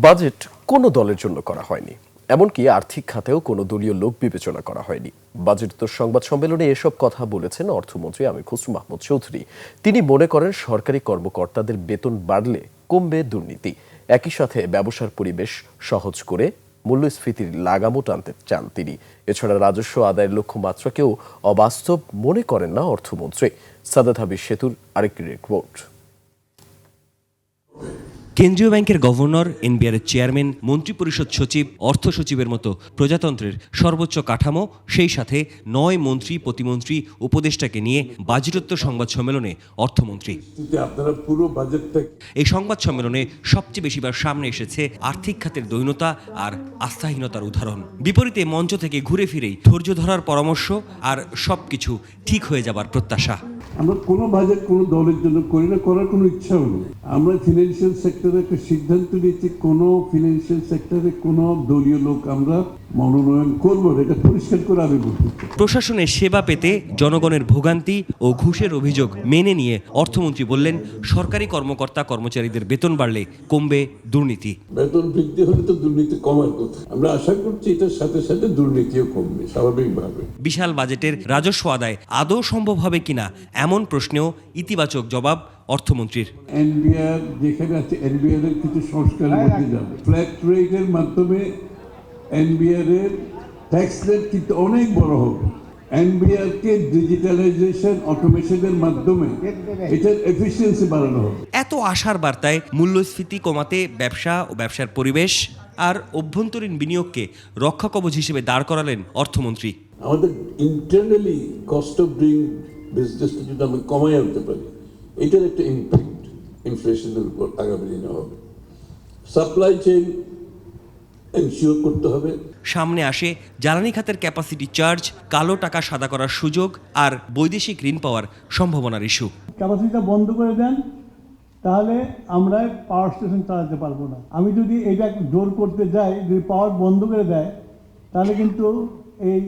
Budget কোনো দলের জন্য করা হয়নি, এমনকি আর্থিক খাতেও কোনো দলীয় লোক বিবেচনা করা হয়নি। বাজেটোত্তর সংবাদ সম্মেলনে এসব কথা বলেছেন অর্থমন্ত্রী আমির খসরু মাহমুদ চৌধুরী। তিনি মনে করেন সরকারি কর্মকর্তাদের বেতন বাড়লে কমবে দুর্নীতি, একই সাথে ব্যবসার পরিবেশ সহজ করে মূল্যস্ফীতির লাগামও টানতে চান তিনি। এছাড়া রাজস্ব আদায়ের লক্ষ্যমাত্রাকেও অবাস্তব মনে করেন না অর্থমন্ত্রী। সাদাত হাবিব সেতুর আরেকটি রিপোর্ট। কেন্দ্রীয় ব্যাংকের গভর্নর, এনবিআরের চেয়ারম্যান, মন্ত্রিপরিষদ সচিব, অর্থ সচিবের মতো প্রজাতন্ত্রের সর্বোচ্চ কাঠামো, সেই সাথে ৯ মন্ত্রী, প্রতিমন্ত্রী, উপদেষ্টাকে নিয়ে বাজেটোত্তর সংবাদ সম্মেলনে অর্থমন্ত্রী। এই সংবাদ সম্মেলনে সবচেয়ে বেশিবার সামনে এসেছে আর্থিক খাতের দৈন্যতা আর আস্থাহীনতার উদাহরণ। বিপরীতে মঞ্চ থেকে ঘুরে ফিরেই ধৈর্য ধরার পরামর্শ আর সবকিছু ঠিক হয়ে যাবার প্রত্যাশা। আমরা কোনো বাজেট কোনো দলের জন্য করি না, করার কোনো ইচ্ছাও নেই। আমরা ফিনান্সিয়াল সেক্টরে একটা সিদ্ধান্ত নিয়েছি, কোনো ফিনান্সিয়াল সেক্টরে কোনো দলীয় লোক আমরা মনোনয়ন করবো, এটা পরিষ্কার করে আমি বলতে চাই। প্রশাসনের সেবা পেতে জনগণের ভোগান্তি ও ঘুষের অভিযোগ মেনে নিয়ে অর্থমন্ত্রী বললেন, সরকারি কর্মকর্তা কর্মচারীদের বেতন বাড়লে কমবে দুর্নীতি। বেতন বৃদ্ধি হলে তো দুর্নীতি কমার কথা। আমরা আশা করছি এটার সাথে সাথে দুর্নীতিও কমবে স্বাভাবিকভাবে। বিশাল বাজেটের রাজস্ব আদায় আদৌ সম্ভব হবে কিনা এমন প্রশ্নেও ইতিবাচক জবাব অর্থমন্ত্রীর। এনবিআর যেখানে আছে, এনবিআর এর কিছু সংস্কার করতে যাবে। ফ্ল্যাট রেটের মাধ্যমে এনবিআর এর ট্যাক্স রেট কিন্তু অনেক বড় হবে। এনবিআর কে ডিজিটালাইজেশন, অটোমেশনের মাধ্যমে এটার এফিসিয়েন্সি বাড়ানো হবে। এত আশার বার্তায় মূল্যস্ফীতি কমাতে ব্যবসা ও ব্যবসার পরিবেশ আর অভ্যন্তরীণ বিনিয়োগকে রক্ষা কবচ হিসেবে দাঁড় করালেন অর্থমন্ত্রী। আমাদের ইন্টারনালি কস্ট অফ ডুইং বিজনেসটা যদি আমরা কমাই আনতে পারি, এটার একটা ইম্প্যাক্ট ইনফ্লেশনের উপর আগামী দিনে হবে। সাপ্লাই চেইন এনশিওর করতে হবে। সামনে আসে জ্বালানি খাতের ক্যাপাসিটি চার্জ, কালো টাকা সাদা করার সুযোগ আর বৈদেশিক ঋণ পাওয়ার সম্ভাবনার ইস্যু। ক্যাপাসিটিটা বন্ধ করে দেন, তাহলে আমরা পাওয়ার স্টেশন চালাতে পারবো না। আমি যদি এটা জোর করতে যাই, যদি পাওয়ার বন্ধ করে দেয়, তাহলে কিন্তু এই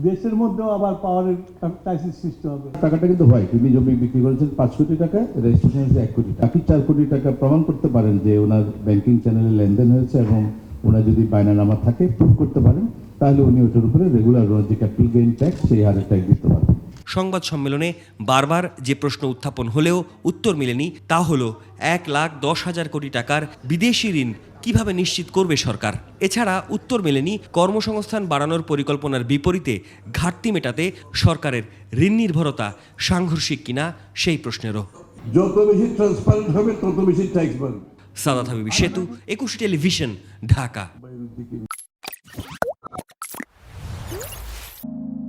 দেশের মধ্যেও আবার পাওয়ারের ক্রাইসিস সৃষ্টি হবে। টাকাটা কিন্তু হয়, তিনি জমি বিক্রি করেছেন 5 কোটি টাকা, রেজিস্ট্রেশন হয়েছে 1 কোটি টাকা। বাকি 4 কোটি টাকা প্রমাণ করতে পারেন যে ওনার ব্যাংকিং চ্যানেলে লেনদেন হয়েছে এবং ওনার যদি বায়নানামা থাকে প্রুভ করতে পারেন, তাহলে উনি ওটার উপরে রেগুলার যে ক্যাপিটাল গেইন ট্যাক্স সেই হারে ট্যাক্স দিতে পারবেন। সংবাদ সম্মেলনে বারবার যে প্রশ্ন উত্থাপন হলেও উত্তর মেলেনি, তা হলো 1,10,000 কোটি টাকার বিদেশি ঋণ কিভাবে নিশ্চিত করবে সরকার। এছাড়া উত্তর মেলেনি কর্মসংস্থান বাড়ানোর পরিকল্পনার বিপরীতে ঘাটতি মেটাতে সরকারের ঋণ নির্ভরতা সাংঘর্ষিক কিনা সেই প্রশ্নেরও। যত বেশি ট্রান্সপারেন্ট হবে তত বেশি ট্যাক্স বাড়বে। সাদাত হাবিব সেতু, 21 টেলিভিশন, ঢাকা।